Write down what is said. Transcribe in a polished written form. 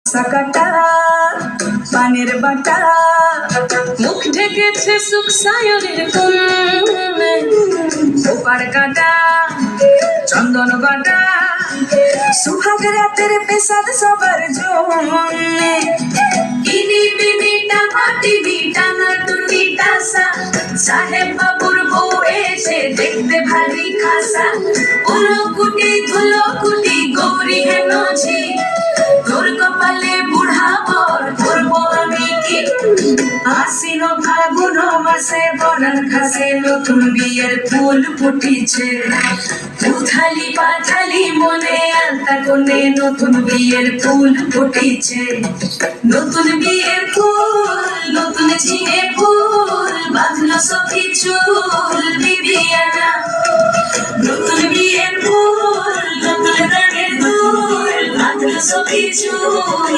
Sakata পানের বাটা মুখ ঢেকেছে সুখ সায়রের কোণে ওপার কাটা চন্দন বাটা সুহাগ রাতের পেশাদ সবার জন্যে ইনি বিনিটা মাটি বিটা না টুটি টাসা সাহেব বাবুর বউ এসে দেখতে ভারী খাসা উলো কুটি ধুলো কুটি গৌরী হেন ঝি তোর কপালে বুড়া বর করবো আমি কি আশ্বিন ফাগুন মাসে বরণ ঘাসে নতুন বিয়ের ফুল ফুটিছে উথালি পাথালি মনে আলতা কোণে নতুন বিয়ের ফুল ফুটিছে নতুন বিয়ের ফুল নতুন ঝিঙে ফুল বাঁধলো সখী চুল বিবিয়ানা নতুন বিয়ের ফুল নতুন গানের দুল বাঁধলো সখী চুল